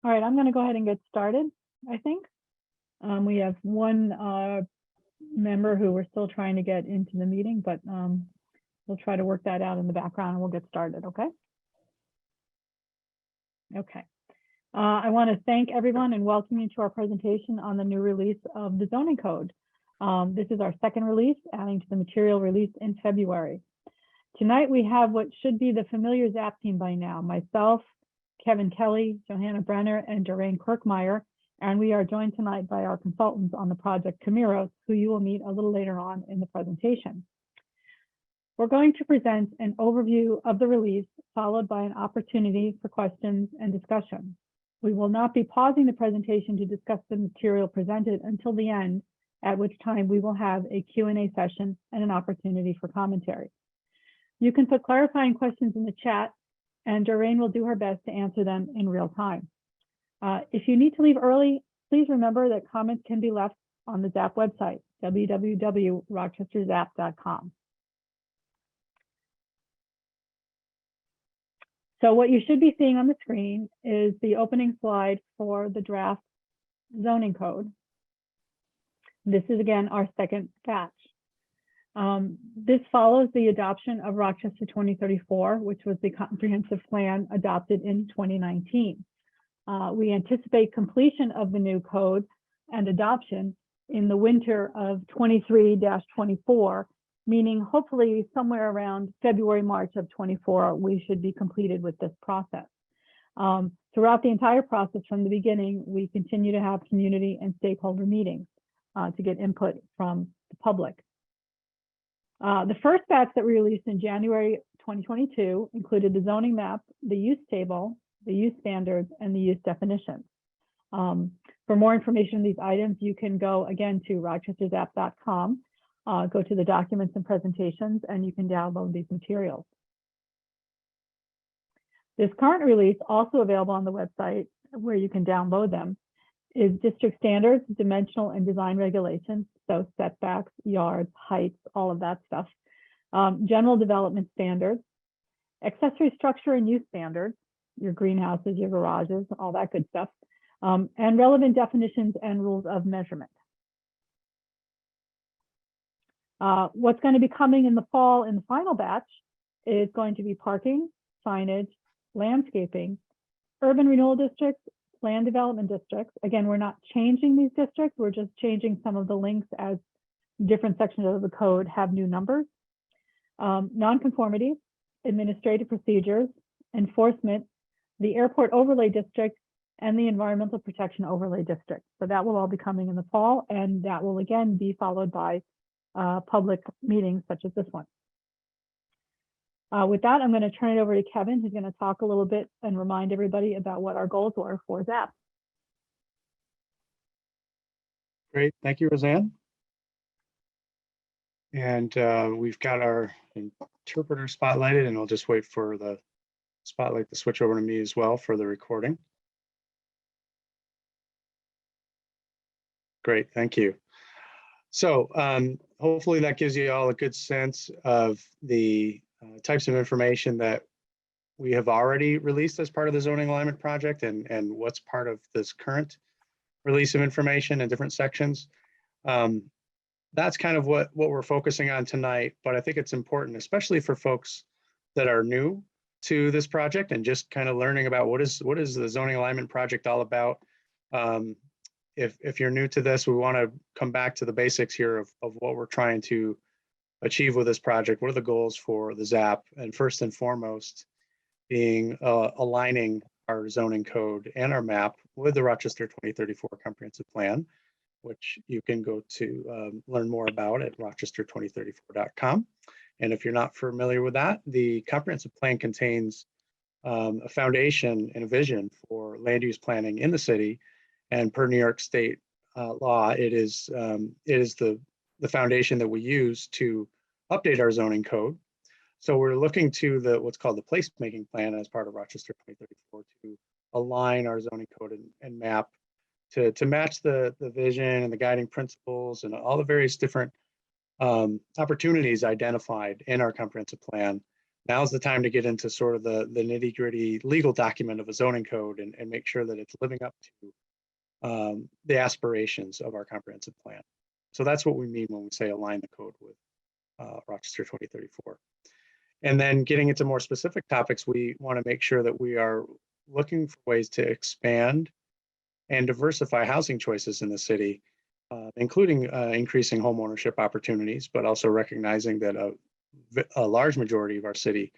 All right, I'm going to go ahead and get started, I think. We have one member who we're still trying to get into the meeting, but we'll try to work that out in the background and we'll get started, okay? Okay. I want to thank everyone and welcome you to our presentation on the new release of the zoning code. This is our second release, adding to the material released in February. Tonight we have what should be the familiar ZAP team by now, myself, Kevin Kelly, Johanna Brenner, and Doreen Kirkmeyer, and we are joined tonight by our consultants on the project, Camiros, who you will meet a little later on in the presentation. We're going to present an overview of the release, followed by an opportunity for questions and discussion. We will not be pausing the presentation to discuss the material presented until the end, at which time we will have a Q&A session and an opportunity for commentary. You can put clarifying questions in the chat, and Doreen will do her best to answer them in real time. If you need to leave early, please remember that comments can be left on the ZAP website, www.rochesterzap.com. So what you should be seeing on the screen is the opening slide for the draft zoning code. This is again our second batch. This follows the adoption of Rochester 2034, which was the comprehensive plan adopted in 2019. We anticipate completion of the new code and adoption in the winter of 23-24, meaning hopefully somewhere around February, March of 24, we should be completed with this process. Throughout the entire process from the beginning, we continue to have community and stakeholder meetings to get input from the public. The first batch that we released in January 2022 included the zoning map, the use table, the use standards, and the use definitions. For more information on these items, you can go again to rochesterzap.com, go to the documents and presentations, and you can download these materials. This current release, also available on the website where you can download them, is district standards, dimensional and design regulations, so setbacks, yards, heights, all of that stuff, general development standards, accessory structure and use standards, your greenhouses, your garages, all that good stuff, and relevant definitions and rules of measurement. What's going to be coming in the fall in the final batch is going to be parking, signage, landscaping, urban renewal districts, land development districts. Again, we're not changing these districts, we're just changing some of the links as different sections of the code have new numbers. Nonconformities, administrative procedures, enforcement, the airport overlay district, and the environmental protection overlay district. So that will all be coming in the fall, and that will again be followed by public meetings such as this one. With that, I'm going to turn it over to Kevin, who's going to talk a little bit and remind everybody about what our goals were for ZAP. Great, thank you, Roseanne. And we've got our interpreter spotlighted, and I'll just wait for the spotlight to switch over to me as well for the recording. Great, thank you. So hopefully that gives you all a good sense of the types of information that we have already released as part of the zoning alignment project and what's part of this current release of information in different sections. That's kind of what we're focusing on tonight, but I think it's important, especially for folks that are new to this project and just kind of learning about what is the zoning alignment project all about. If you're new to this, we want to come back to the basics here of what we're trying to achieve with this project. What are the goals for the ZAP? And first and foremost, being aligning our zoning code and our map with the Rochester 2034 comprehensive plan, which you can go to learn more about at rochester2034.com. And if you're not familiar with that, the comprehensive plan contains a foundation and a vision for land use planning in the city. And per New York State law, it is the foundation that we use to update our zoning code. So we're looking to what's called the placemaking plan as part of Rochester 2034 to align our zoning code and map to match the vision and the guiding principles and all the various different opportunities identified in our comprehensive plan Now's the time to get into sort of the nitty gritty legal document of a zoning code and make sure that it's living up to the aspirations of our comprehensive plan. So that's what we mean when we say align the code with Rochester 2034. And then getting into more specific topics, we want to make sure that we are looking for ways to expand and diversify housing choices in the city, including increasing home ownership opportunities, but also recognizing that a large majority of our city,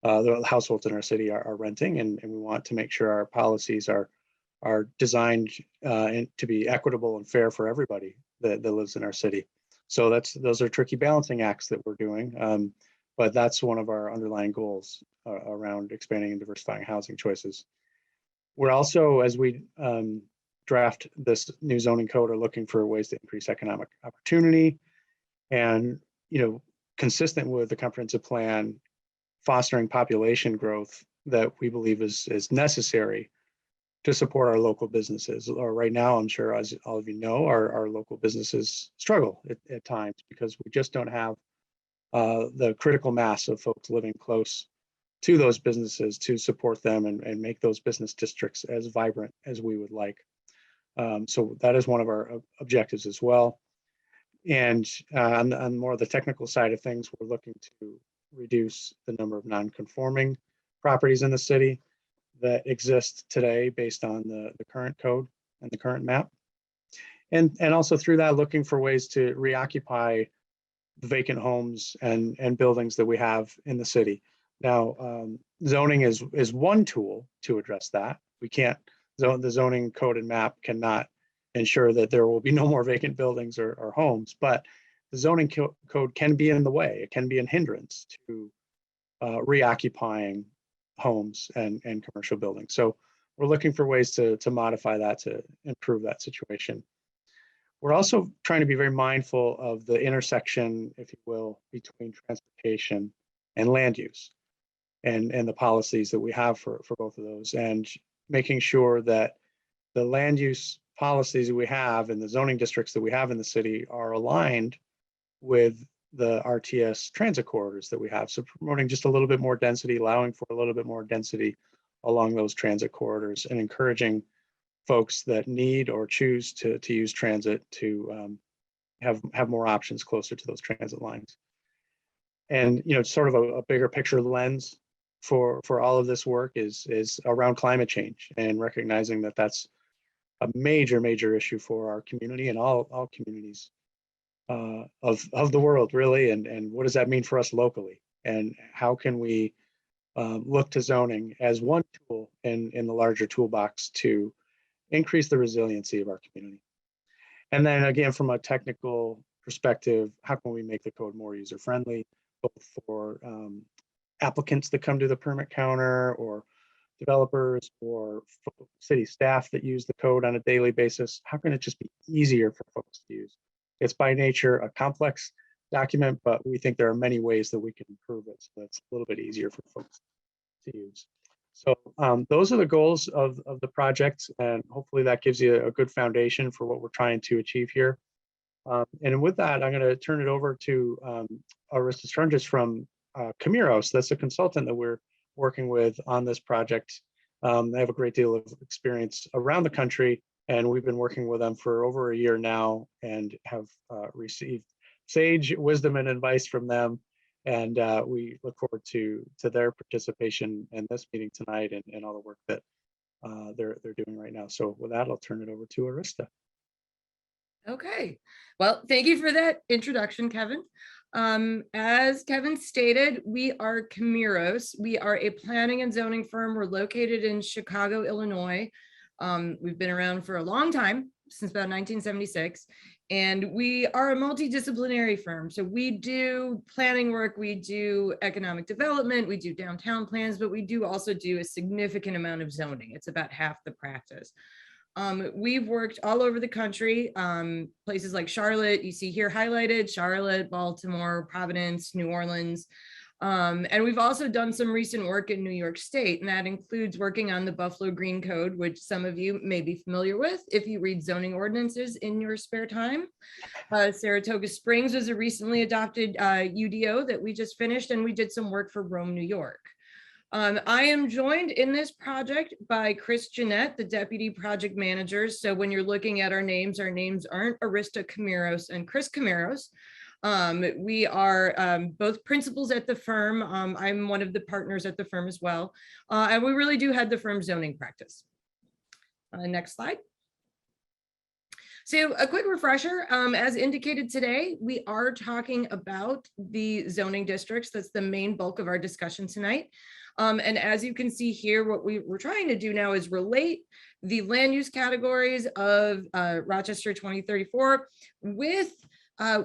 the households in our city are renting, and we want to make sure our policies are designed to be equitable and fair for everybody that lives in our city. So those are tricky balancing acts that we're doing, but that's one of our underlying goals around expanding and diversifying housing choices. We're also, as we draft this new zoning code, are looking for ways to increase economic opportunity and, consistent with the comprehensive plan, fostering population growth that we believe is necessary to support our local businesses. Or right now, I'm sure, as all of you know, our local businesses struggle at times because we just don't have the critical mass of folks living close to those businesses to support them and make those business districts as vibrant as we would like. So that is one of our objectives as well. And on more of the technical side of things, we're looking to reduce the number of non-conforming properties in the city that exist today based on the current code and the current map. And also through that, looking for ways to reoccupy the vacant homes and buildings that we have in the city. Now, zoning is one tool to address that. We can't, the zoning code and map cannot ensure that there will be no more vacant buildings or homes, but the zoning code can be in the way. It can be a hindrance to reoccupying homes and commercial buildings. So we're looking for ways to modify that to improve that situation. We're also trying to be very mindful of the intersection, if you will, between transportation and land use and the policies that we have for both of those, and making sure that the land use policies that we have and the zoning districts that we have in the city are aligned with the RTS transit corridors that we have. So promoting just a little bit more density, allowing for a little bit more density along those transit corridors, and encouraging folks that need or choose to use transit to have more options closer to those transit lines. And sort of a bigger picture lens for all of this work is around climate change, and recognizing that that's a major issue for our community and all communities of the world, really. And what does that mean for us locally? And how can we look to zoning as one tool in the larger toolbox to increase the resiliency of our community? And then again, from a technical perspective, how can we make the code more user-friendly, both for applicants that come to the permit counter, or developers, or city staff that use the code on a daily basis? How can it just be easier for folks to use? It's by nature a complex document, but we think there are many ways that we can improve it so that's a little bit easier for folks to use. So those are the goals of the project, and hopefully that gives you a good foundation for what we're trying to achieve here. And with that, I'm going to turn it over to Arista Strunges from Camiros. That's a consultant that we're working with on this project. They have a great deal of experience around the country, and we've been working with them for over a year now, and have received sage wisdom and advice from them. And we look forward to their participation in this meeting tonight, and all the work that they're doing right now. So with that, I'll turn it over to Arista. Okay, well, thank you for that introduction, Kevin. As Kevin stated, we are Camiros. We are a planning and zoning firm. We're located in Chicago, Illinois. We've been around for a long time, since about 1976, and we are a multidisciplinary firm. So we do planning work, we do economic development, we do downtown plans, but we do also do a significant amount of zoning. It's about half the practice. We've worked all over the country, places like Charlotte, you see here highlighted, Charlotte, Baltimore, Providence, New Orleans. And we've also done some recent work in New York State, and that includes working on the Buffalo Green Code, which some of you may be familiar with if you read zoning ordinances in your spare time. Saratoga Springs was a recently adopted UDO that we just finished, and we did some work for Rome, New York. I am joined in this project by Chris Jeanette, the Deputy Project Manager. So when you're looking at our names aren't Arista Camiros and Chris Camiros. We are both principals at the firm. I'm one of the partners at the firm as well. And we really do have the firm zoning practice. Next slide. So a quick refresher, as indicated today, we are talking about the zoning districts. That's the main bulk of our discussion tonight. And as you can see here, what we're trying to do now is relate the land use categories of Rochester 2034 with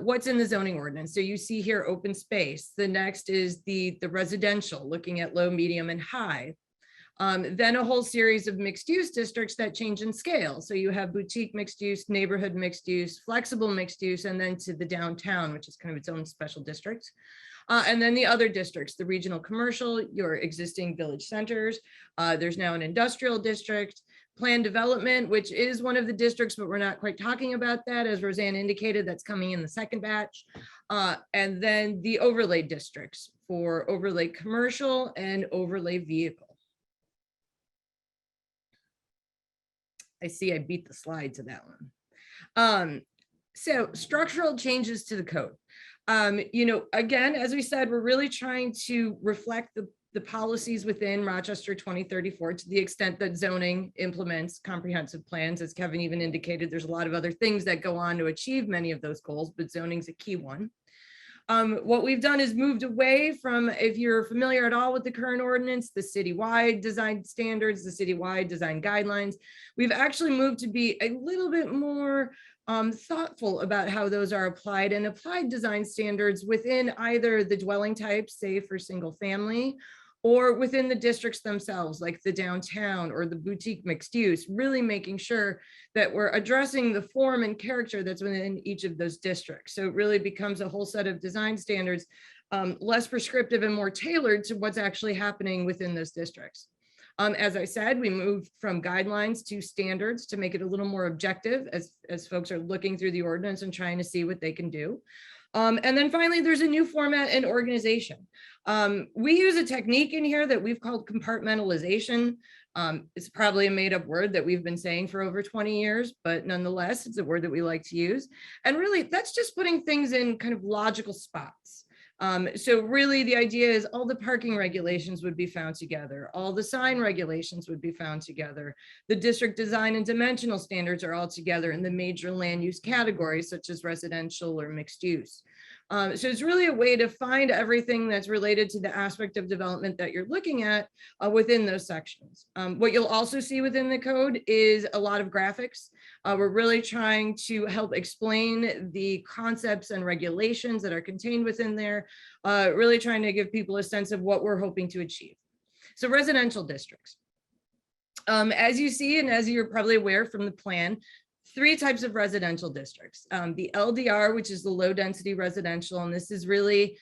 what's in the zoning ordinance. So you see here open space. The next is the residential, looking at low, medium, and high. Then a whole series of mixed use districts that change in scale. So you have boutique mixed use, neighborhood mixed use, flexible mixed use, and then to the downtown, which is kind of its own special district. And then the other districts, the regional commercial, your existing village centers. There's now an industrial district, planned development, which is one of the districts, but we're not quite talking about that. As Roseanne indicated, that's coming in the second batch. And then the overlay districts for overlay commercial and overlay vehicle. I see I beat the slide to that one. So structural changes to the code. Again, as we said, we're really trying to reflect the policies within Rochester 2034 to the extent that zoning implements comprehensive plans. As Kevin even indicated, there's a lot of other things that go on to achieve many of those goals, but zoning's a key one. What we've done is moved away from, if you're familiar at all with the current ordinance, the citywide design standards, the citywide design guidelines. We've actually moved to be a little bit more thoughtful about how those are applied, and applied design standards within either the dwelling types, say for single family, or within the districts themselves, like the downtown or the boutique mixed use, really making sure that we're addressing the form and character that's within each of those districts. So it really becomes a whole set of design standards, less prescriptive and more tailored to what's actually happening within those districts. As I said, we moved from guidelines to standards to make it a little more objective as folks are looking through the ordinance and trying to see what they can do. And then finally, there's a new format and organization. We use a technique in here that we've called compartmentalization. It's probably a made-up word that we've been saying for over 20 years, but nonetheless, it's a word that we like to use. And really, that's just putting things in kind of logical spots. So really the idea is all the parking regulations would be found together. All the sign regulations would be found together. The district design and dimensional standards are all together in the major land use categories, such as residential or mixed use. So it's really a way to find everything that's related to the aspect of development that you're looking at within those sections. What you'll also see within the code is a lot of graphics. We're really trying to help explain the concepts and regulations that are contained within there, really trying to give people a sense of what we're hoping to achieve. So residential districts. As you see, and as you're probably aware from the plan, 3 types of residential districts. The LDR, which is the low density residential, and this is really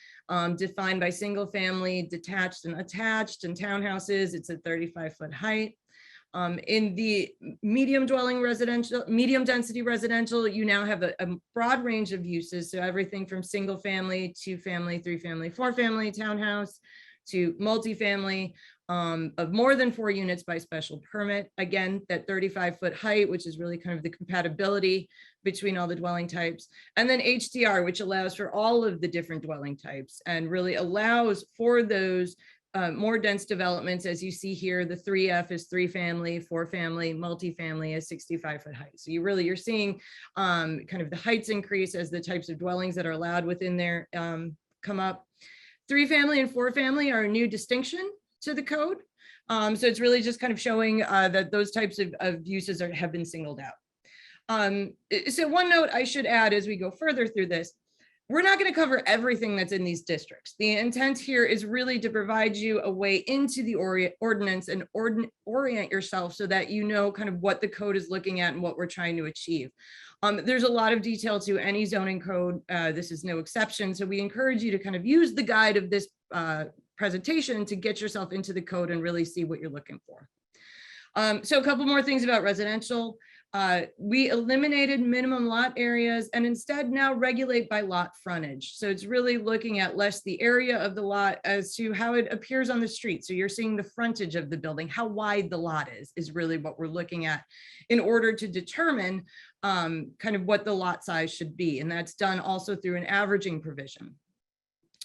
defined by single family, detached and attached, and townhouses. It's a 35-foot height. In the medium density residential, you now have a broad range of uses. So everything from single family, 2 family, 3 family, 4 family townhouse to multifamily of more than 4 units by special permit. Again, that 35-foot height, which is really kind of the compatibility between all the dwelling types. And then HDR, which allows for all of the different dwelling types and really allows for those more dense developments. As you see here, the 3F is 3 family, 4 family, multifamily is 65-foot height. So you're seeing kind of the heights increase as the types of dwellings that are allowed within there come up. 3 family and 4 family are a new distinction to the code. So it's really just kind of showing that those types of uses have been singled out. So one note I should add as we go further through this, we're not going to cover everything that's in these districts. The intent here is really to provide you a way into the ordinance and orient yourself so that you know kind of what the code is looking at and what we're trying to achieve. There's a lot of detail to any zoning code. This is no exception. So we encourage you to kind of use the guide of this presentation to get yourself into the code and really see what you're looking for. So a couple more things about residential. We eliminated minimum lot areas and instead now regulate by lot frontage. So it's really looking at less the area of the lot as to how it appears on the street. So you're seeing the frontage of the building, how wide the lot is really what we're looking at in order to determine kind of what the lot size should be. And that's done also through an averaging provision.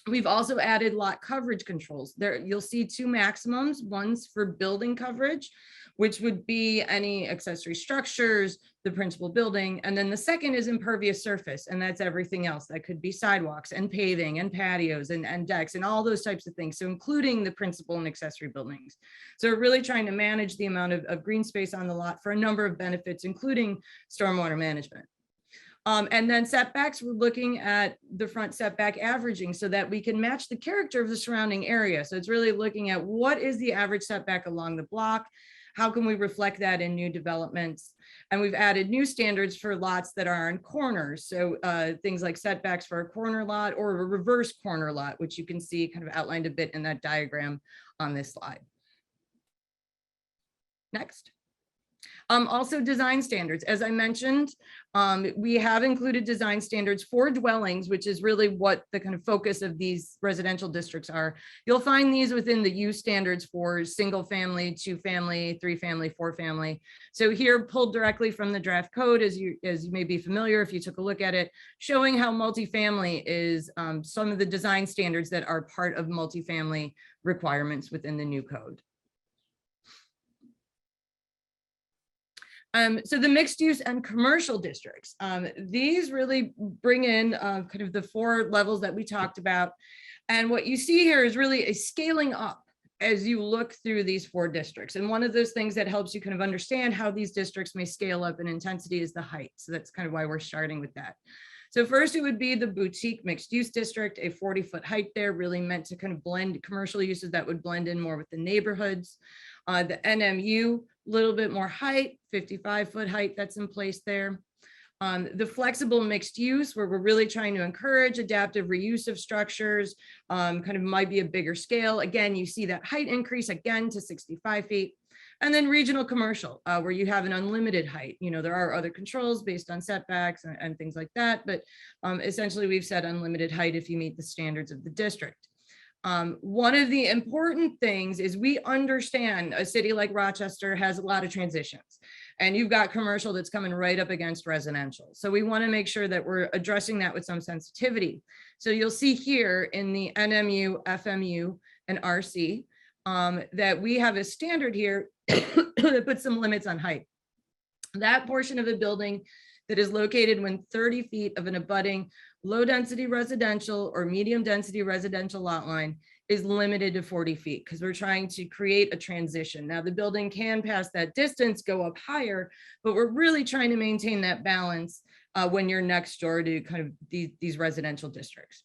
We've also added lot coverage controls. There you'll see two maximums. One's for building coverage, which would be any accessory structures, the principal building. And then the second is impervious surface. And that's everything else. That could be sidewalks and paving and patios and decks and all those types of things. So including the principal and accessory buildings. So we're really trying to manage the amount of green space on the lot for a number of benefits, including stormwater management. And then setbacks, we're looking at the front setback averaging so that we can match the character of the surrounding area. So it's really looking at what is the average setback along the block? How can we reflect that in new developments? And we've added new standards for lots that are on corners. So things like setbacks for a corner lot or a reverse corner lot, which you can see kind of outlined a bit in that diagram on this slide. Next. Also design standards. As I mentioned, we have included design standards for dwellings, which is really what the kind of focus of these residential districts are. You'll find these within the use standards for single family, 2-family, 3-family, 4-family. So here pulled directly from the draft code, as you may be familiar if you took a look at it, showing how multifamily is some of the design standards that are part of multifamily requirements within the new code. So the mixed use and commercial districts, these really bring in kind of the 4 levels that we talked about. And what you see here is really a scaling up as you look through these 4 districts. And one of those things that helps you kind of understand how these districts may scale up in intensity is the height. So that's kind of why we're starting with that. So first it would be the boutique mixed use district, a 40-foot height there, really meant to kind of blend commercial uses that would blend in more with the neighborhoods. The NMU, a little bit more height, 55-foot height that's in place there. The flexible mixed use, where we're really trying to encourage adaptive reuse of structures, kind of might be a bigger scale. Again, you see that height increase again to 65 feet. And then regional commercial, where you have an unlimited height. You know, there are other controls based on setbacks and things like that, but essentially we've said unlimited height if you meet the standards of the district. One of the important things is we understand a city like Rochester has a lot of transitions, and you've got commercial that's coming right up against residential. So we want to make sure that we're addressing that with some sensitivity. So you'll see here in the NMU, FMU, and RC that we have a standard here that puts some limits on height. That portion of the building that is located within 30 feet of an abutting low density residential or medium density residential lot line is limited to 40 feet because we're trying to create a transition. Now the building can pass that distance, go up higher, but we're really trying to maintain that balance when you're next door to kind of these residential districts.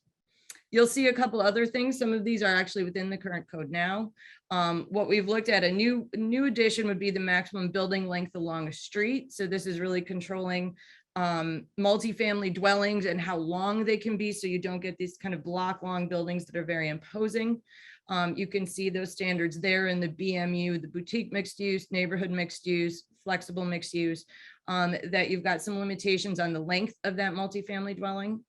You'll see a couple other things. Some of these are actually within the current code now. What we've looked at, a new addition would be the maximum building length along a street. So this is really controlling multifamily dwellings and how long they can be, so you don't get these kind of block long buildings that are very imposing. You can see those standards there in the BMU, the boutique mixed use, neighborhood mixed use, flexible mixed use, that you've got some limitations on the length of that multifamily dwelling.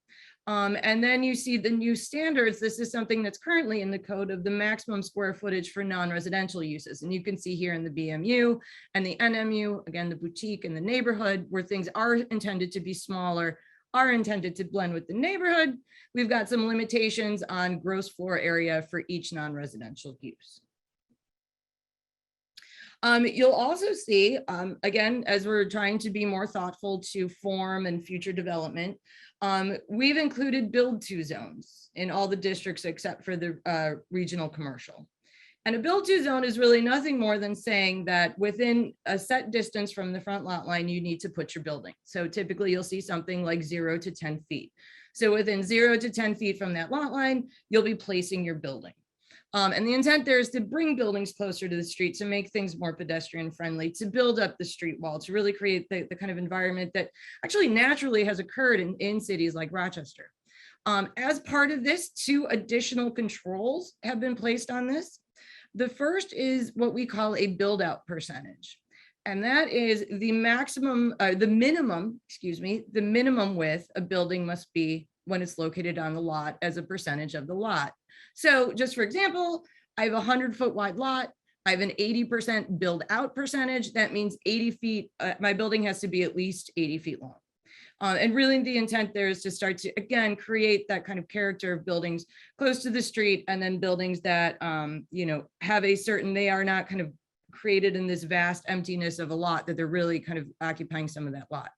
And then you see the new standards. This is something that's currently in the code of the maximum square footage for non-residential uses. And you can see here in the BMU and the NMU, again, the boutique and the neighborhood, where things are intended to be smaller, are intended to blend with the neighborhood. We've got some limitations on gross floor area for each non-residential use. You'll also see, again, as we're trying to be more thoughtful to form and future development, we've included build-to zones in all the districts except for the regional commercial. And a build-to zone is really nothing more than saying that within a set distance from the front lot line, you need to put your building. So typically you'll see something like 0 to 10 feet. So within 0 to 10 feet from that lot line, you'll be placing your building. And the intent there is to bring buildings closer to the street, to make things more pedestrian friendly, to build up the street wall, to really create the kind of environment that actually naturally has occurred in cities like Rochester. As part of this, 2 additional controls have been placed on this. The first is what we call a build out percentage. And that is the maximum, the minimum width a building must be when it's located on the lot as a percentage of the lot. So just for example, I have a 100-foot wide lot. I have an 80% build out percentage. That means 80 feet, my building has to be at least 80 feet long. And really the intent there is to start to, again, create that kind of character of buildings close to the street, and then buildings that, you know, have a certain, they are not kind of created in this vast emptiness of a lot, that they're really kind of occupying some of that lot.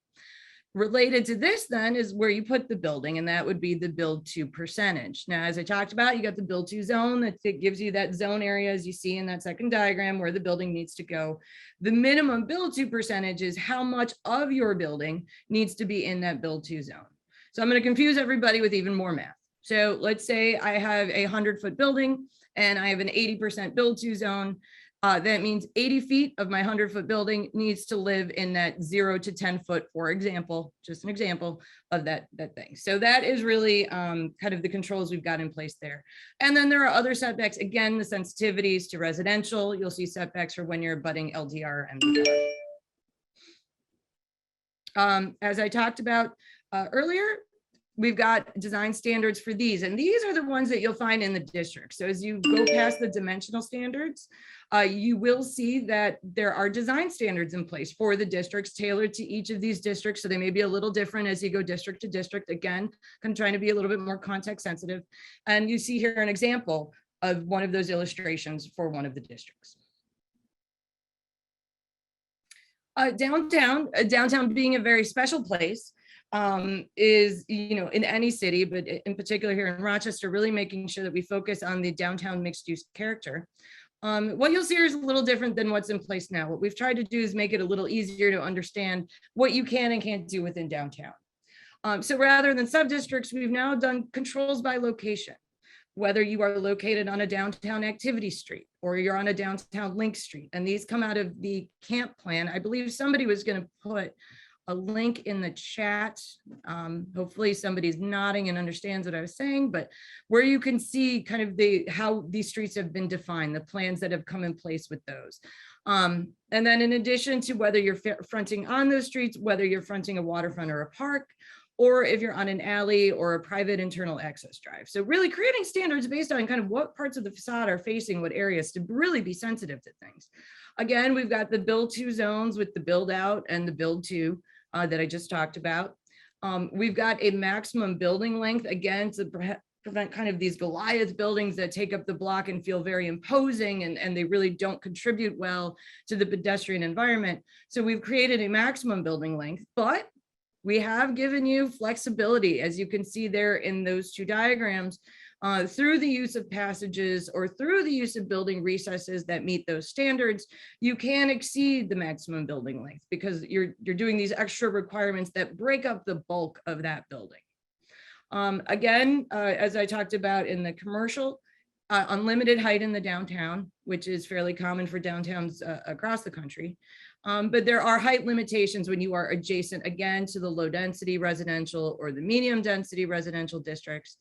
Related to this then is where you put the building, and that would be the build to percentage. Now, as I talked about, you got the build to zone, that gives you that zone area, as you see in that second diagram, where the building needs to go. The minimum build to percentage is how much of your building needs to be in that build to zone. So I'm going to confuse everybody with even more math. So let's say I have a 100-foot building and I have an 80% build to zone. That means 80 feet of my 100-foot building needs to live in that 0 to 10 foot, for example, just an example of that thing. So that is really kind of the controls we've got in place there. And then there are other setbacks. Again, the sensitivities to residential, you'll see setbacks for when you're abutting LDR and MDR. As I talked about earlier, we've got design standards for these, and these are the ones that you'll find in the district. So as you go past the dimensional standards, you will see that there are design standards in place for the districts tailored to each of these districts. So they may be a little different as you go district to district. Again, I'm trying to be a little bit more context sensitive. And you see here an example of one of those illustrations for one of the districts. Downtown being a very special place, is, you know, in any city, but in particular here in Rochester, really making sure that we focus on the downtown mixed use character. What you'll see here is a little different than what's in place now. What we've tried to do is make it a little easier to understand what you can and can't do within downtown. So rather than sub-districts, we've now done controls by location. Whether you are located on a downtown activity street or you're on a downtown link street, and these come out of the camp plan. I believe somebody was going to put a link in the chat. Hopefully somebody's nodding and understands what I was saying, but where you can see kind of how these streets have been defined, the plans that have come in place with those. And then in addition to whether you're fronting on those streets, whether you're fronting a waterfront or a park, or if you're on an alley or a private internal access drive. So really creating standards based on kind of what parts of the facade are facing what areas to really be sensitive to things. Again, we've got the build to zones with the build out and the build to that I just talked about. We've got a maximum building length, again, to prevent kind of these Goliath buildings that take up the block and feel very imposing, and they really don't contribute well to the pedestrian environment. So we've created a maximum building length, but we have given you flexibility, as you can see there in those 2 diagrams, through the use of passages or through the use of building recesses that meet those standards. You can exceed the maximum building length because you're doing these extra requirements that break up the bulk of that building. Again, as I talked about in the commercial, unlimited height in the downtown, which is fairly common for downtowns across the country. But there are height limitations when you are adjacent, again, to the low density residential or the medium density residential districts.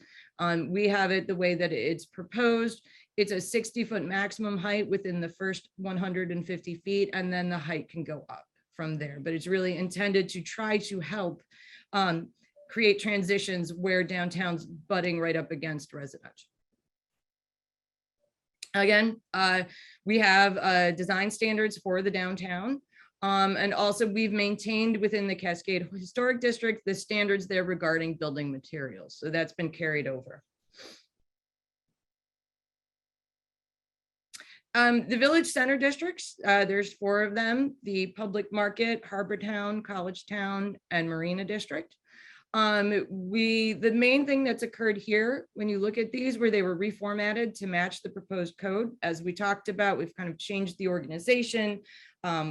We have it the way that it's proposed. It's a 60-foot maximum height within the first 150 feet, and then the height can go up from there. But it's really intended to try to help create transitions where downtown's butting right up against residential. Again, we have design standards for the downtown. And also we've maintained within the Cascade Historic District the standards there regarding building materials. So that's been carried over. The Village Center districts, there's 4 of them: the Public Market, Harbor Town, College Town, and Marina District. The main thing that's occurred here, when you look at these, where they were reformatted to match the proposed code, as we talked about, we've kind of changed the organization.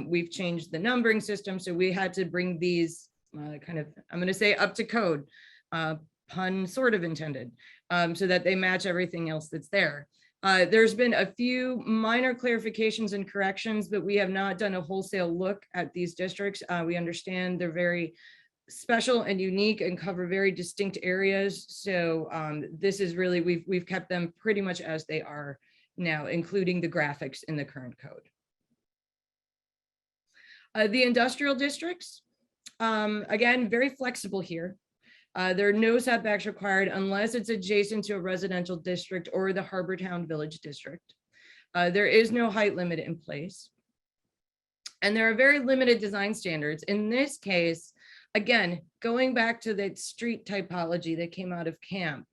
We've changed the numbering system. So we had to bring these kind of, I'm going to say, up to code, pun sort of intended, so that they match everything else that's there. There's been a few minor clarifications and corrections, but we have not done a wholesale look at these districts. We understand they're very special and unique and cover very distinct areas. So this is really, we've kept them pretty much as they are now, including the graphics in the current code. The industrial districts, again, very flexible here. There are no setbacks required unless it's adjacent to a residential district or the Harbor Town Village District. There is no height limit in place. And there are very limited design standards. In this case, again, going back to that street typology that came out of camp,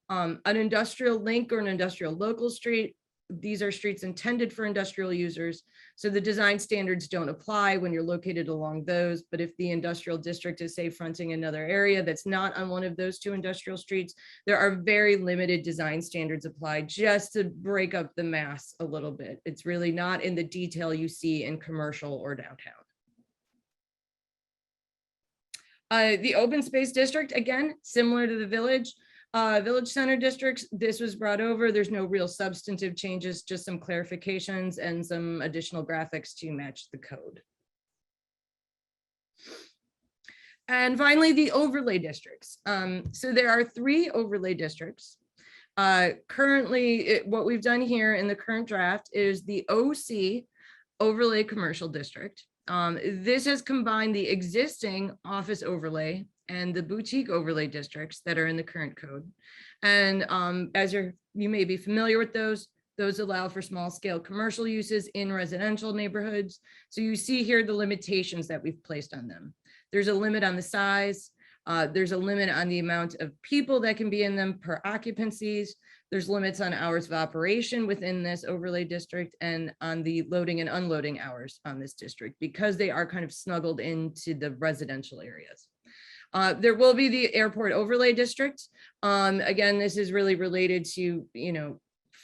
an industrial link or an industrial local street, these are streets intended for industrial users. So the design standards don't apply when you're located along those. But if the industrial district is, say, fronting another area that's not on one of those two industrial streets, there are very limited design standards applied just to break up the mass a little bit. It's really not in the detail you see in commercial or downtown. The open space district, again, similar to the village center districts, this was brought over. There's no real substantive changes, just some clarifications and some additional graphics to match the code. And finally, the overlay districts. So there are 3 overlay districts. Currently, what we've done here in the current draft is the OC overlay commercial district. This has combined the existing office overlay and the boutique overlay districts that are in the current code. And as you may be familiar with those allow for small scale commercial uses in residential neighborhoods. So you see here the limitations that we've placed on them. There's a limit on the size. There's a limit on the amount of people that can be in them per occupancies. There's limits on hours of operation within this overlay district and on the loading and unloading hours on this district because they are kind of snuggled into the residential areas. There will be the airport overlay district. Again, this is really related to,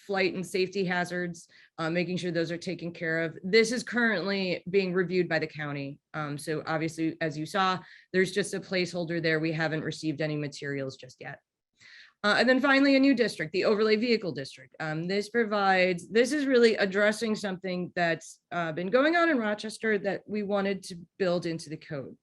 flight and safety hazards, making sure those are taken care of. This is currently being reviewed by the county. So obviously, as you saw, there's just a placeholder there. We haven't received any materials just yet. And then finally, a new district, the overlay vehicle district. This is really addressing something that's been going on in Rochester that we wanted to build into the code.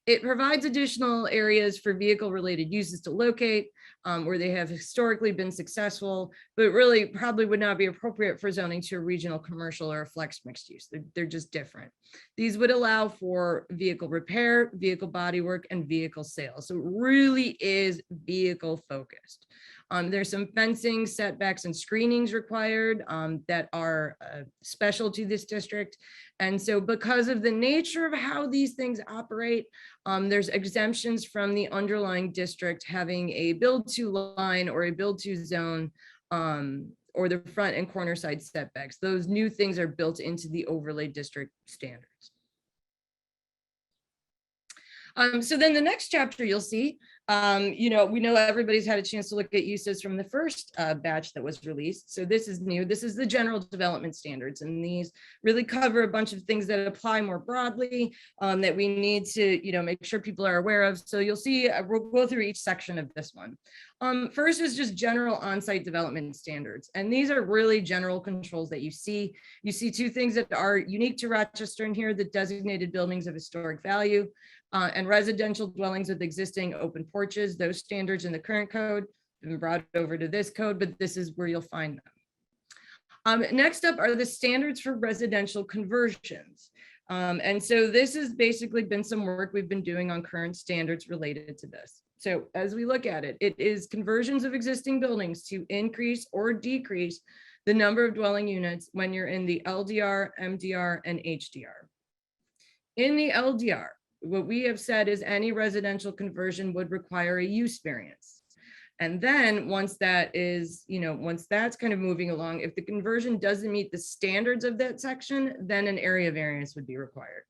It provides additional areas for vehicle-related uses to locate where they have historically been successful, but really probably would not be appropriate for zoning to a regional commercial or a flex mixed use. They're just different. These would allow for vehicle repair, vehicle bodywork, and vehicle sales. So it really is vehicle focused. There's some fencing, setbacks, and screenings required that are special to this district. And so because of the nature of how these things operate, there's exemptions from the underlying district having a build-to line or a build-to zone or the front and corner side setbacks. Those new things are built into the overlay district standards. So then the next chapter you'll see, we know everybody's had a chance to look at uses from the first batch that was released. So this is new. This is the general development standards. And these really cover a bunch of things that apply more broadly that we need to, make sure people are aware of. So you'll see, we'll go through each section of this one. First is just general on-site development standards. And these are really general controls that you see. You see 2 things that are unique to Rochester in here, the designated buildings of historic value and residential dwellings with existing open porches. Those standards in the current code have been brought over to this code, but this is where you'll find them. Next up are the standards for residential conversions. And so this has basically been some work we've been doing on current standards related to this. So as we look at it, it is conversions of existing buildings to increase or decrease the number of dwelling units when you're in the LDR, MDR, and HDR. In the LDR, what we have said is any residential conversion would require a use variance. And then once that is, once that's kind of moving along, if the conversion doesn't meet the standards of that section, then an area variance would be required.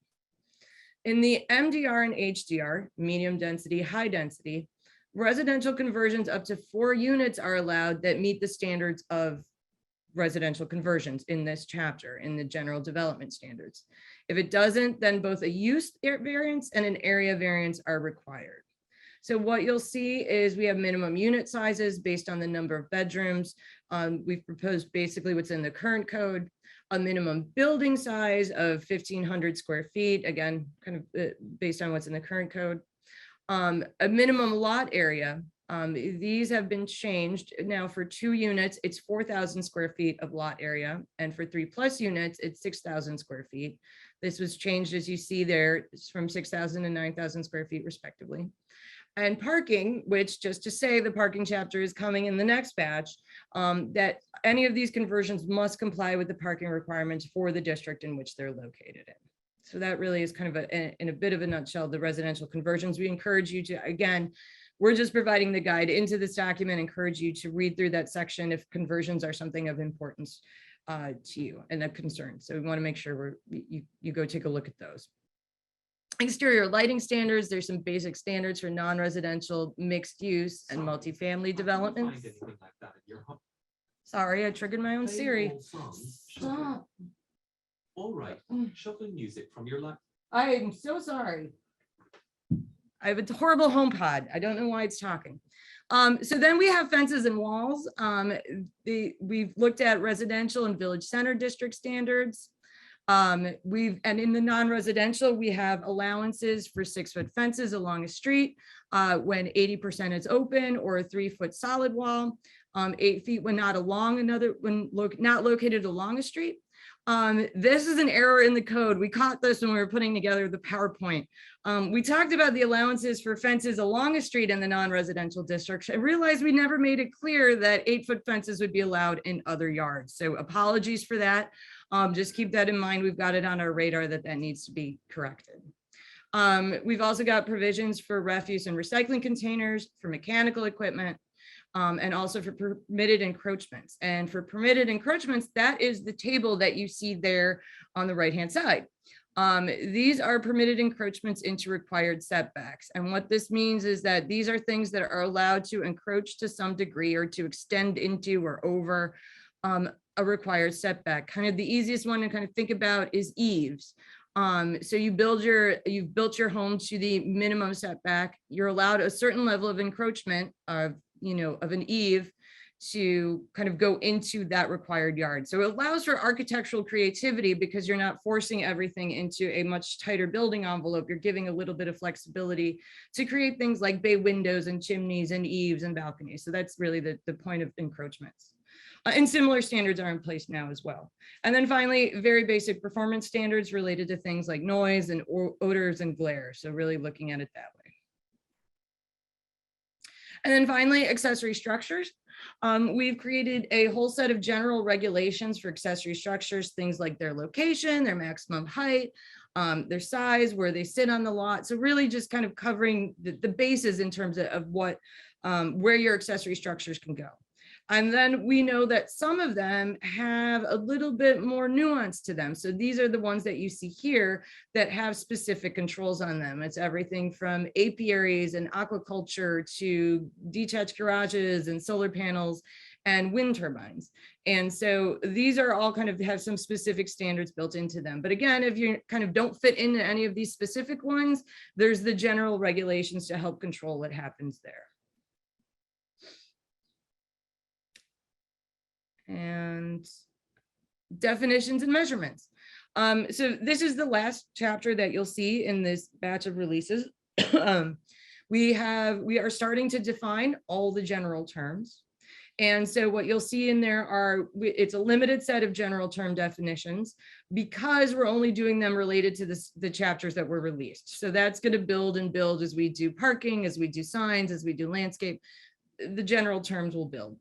In the MDR and HDR, medium density, high density, residential conversions up to 4 units are allowed that meet the standards of residential conversions in this chapter, in the general development standards. If it doesn't, then both a use variance and an area variance are required. So what you'll see is we have minimum unit sizes based on the number of bedrooms. We've proposed basically what's in the current code, a minimum building size of 1,500 square feet, again, kind of based on what's in the current code. A minimum lot area. These have been changed now. For 2 units, it's 4,000 square feet of lot area. And for 3+ units, it's 6,000 square feet. This was changed, as you see there, from 6,000 and 9,000 square feet respectively. And parking, which, just to say, the parking chapter is coming in the next batch, that any of these conversions must comply with the parking requirements for the district in which they're located in. So that really is kind of in a bit of a nutshell, the residential conversions. We encourage you to, again, we're just providing the guide into this document, encourage you to read through that section if conversions are something of importance to you and a concern. So we want to make sure you go take a look at those. Exterior lighting standards. There's some basic standards for non-residential, mixed use, and multifamily developments. Sorry, I triggered my own Siri. Stop. All right, shuffling music from your lap. I am so sorry. I have a horrible HomePod. I don't know why it's talking. So then we have fences and walls. We've looked at residential and village center district standards. And in the non-residential, we have allowances for 6-foot fences along a street when 80% is open, or a 3-foot solid wall, 8 feet when not located along a street. This is an error in the code. We caught this when we were putting together the PowerPoint. We talked about the allowances for fences along a street in the non-residential districts. I realized we never made it clear that 8-foot fences would be allowed in other yards. So apologies for that. Just keep that in mind. We've got it on our radar that needs to be corrected. We've also got provisions for refuse and recycling containers, for mechanical equipment, and also for permitted encroachments. And for permitted encroachments, that is the table that you see there on the right-hand side. These are permitted encroachments into required setbacks. And what this means is that these are things that are allowed to encroach to some degree or to extend into or over a required setback. Kind of the easiest one to kind of think about is eaves. So you've built your home to the minimum setback. You're allowed a certain level of encroachment of an eave to kind of go into that required yard. So it allows for architectural creativity because you're not forcing everything into a much tighter building envelope. You're giving a little bit of flexibility to create things like bay windows and chimneys and eaves and balconies. So that's really the point of encroachments. And similar standards are in place now as well. And then finally, very basic performance standards related to things like noise and odors and glare. So really looking at it that way. And then finally, accessory structures. We've created a whole set of general regulations for accessory structures, things like their location, their maximum height, their size, where they sit on the lot. So really just kind of covering the bases in terms of what, where your accessory structures can go. And then we know that some of them have a little bit more nuance to them. So these are the ones that you see here that have specific controls on them. It's everything from apiaries and aquaculture to detached garages and solar panels and wind turbines. And so these are all kind of have some specific standards built into them. But again, if you kind of don't fit into any of these specific ones, there's the general regulations to help control what happens there. And definitions and measurements. So this is the last chapter that you'll see in this batch of releases. We are starting to define all the general terms. And so what you'll see in there it's a limited set of general term definitions because we're only doing them related to the chapters that were released. So that's going to build and build as we do parking, as we do signs, as we do landscape, the general terms will build.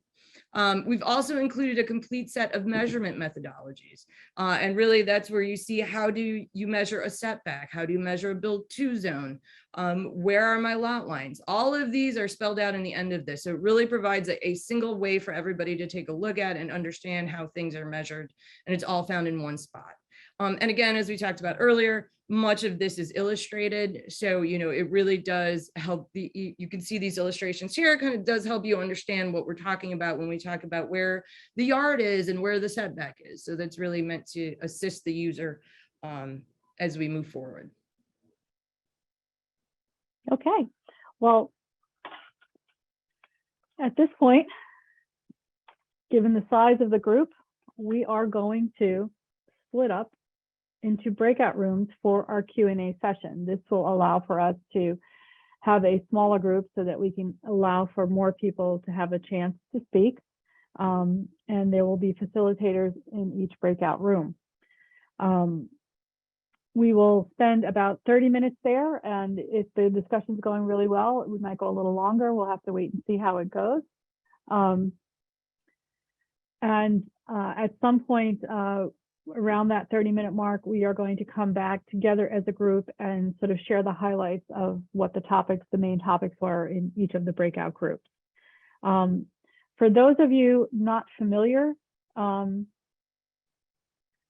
We've also included a complete set of measurement methodologies. And really that's where you see how do you measure a setback? How do you measure a build to zone? Where are my lot lines? All of these are spelled out in the end of this. So it really provides a single way for everybody to take a look at and understand how things are measured. And it's all found in one spot. And again, as we talked about earlier, much of this is illustrated. So, it really does help. You can see these illustrations here. It kind of does help you understand what we're talking about when we talk about where the yard is and where the setback is. So that's really meant to assist the user as we move forward. Okay, well, at this point, given the size of the group, we are going to split up into breakout rooms for our Q&A session. This will allow for us to have a smaller group so that we can allow for more people to have a chance to speak. And there will be facilitators in each breakout room. We will spend about 30 minutes there, and if the discussion's going really well, we might go a little longer. We'll have to wait and see how it goes. At some point around that 30-minute mark, we are going to come back together as a group and sort of share the highlights of what the main topics were in each of the breakout groups. For those of you not familiar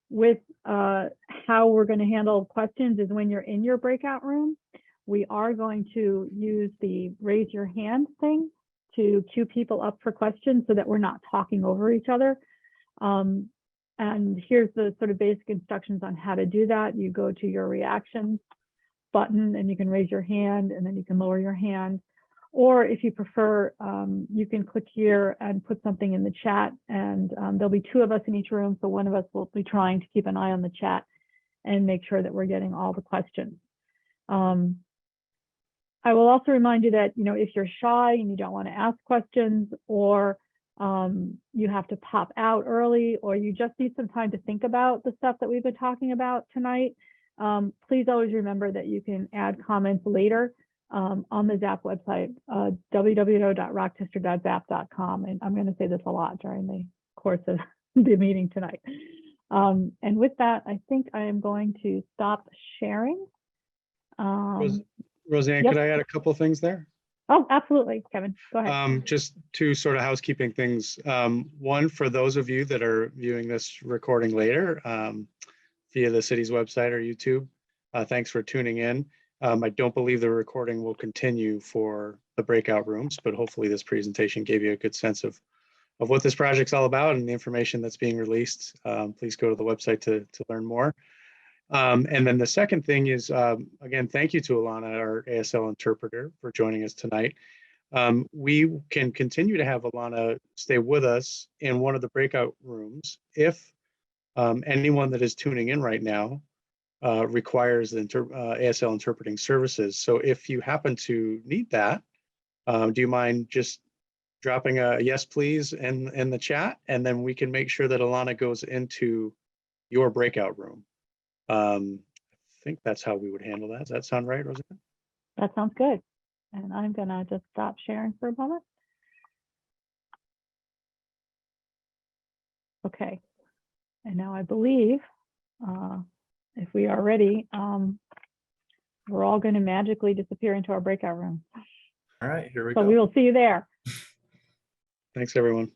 with how we're going to handle questions, is when you're in your breakout room, we are going to use the raise your hand thing to queue people up for questions so that we're not talking over each other. And here's the sort of basic instructions on how to do that. You go to your reactions button and you can raise your hand, and then you can lower your hand. Or if you prefer, you can click here and put something in the chat, and there'll be 2 of us in each room. So one of us will be trying to keep an eye on the chat and make sure that we're getting all the questions. I will also remind you that, if you're shy and you don't want to ask questions, or you have to pop out early, or you just need some time to think about the stuff that we've been talking about tonight, please always remember that you can add comments later on the ZAP website, www.rochester.zap.com. And I'm going to say this a lot during the course of the meeting tonight. And with that, I think I am going to stop sharing. Roseanne, Yep. could I add a couple of things there? Oh, absolutely, Kevin, go ahead. Just 2 sort of housekeeping things. One, for those of you that are viewing this recording later via the city's website or YouTube, thanks for tuning in. I don't believe the recording will continue for the breakout rooms, but hopefully this presentation gave you a good sense of what this project's all about and the information that's being released. Please go to the website to learn more. And then the second thing is, again, thank you to Alana, our ASL interpreter, for joining us tonight. We can continue to have Alana stay with us in one of the breakout rooms if anyone that is tuning in right now requires ASL interpreting services. So if you happen to need that, do you mind just dropping a yes, please in the chat, and then we can make sure that Alana goes into your breakout room. I think that's how we would handle that. Does that sound right, Roseanne? That sounds good. And I'm gonna just stop sharing for a moment. Okay. And now I believe if we are ready, we're all going to magically disappear into our breakout room. All right, here we So go. we will see you there. Thanks, everyone.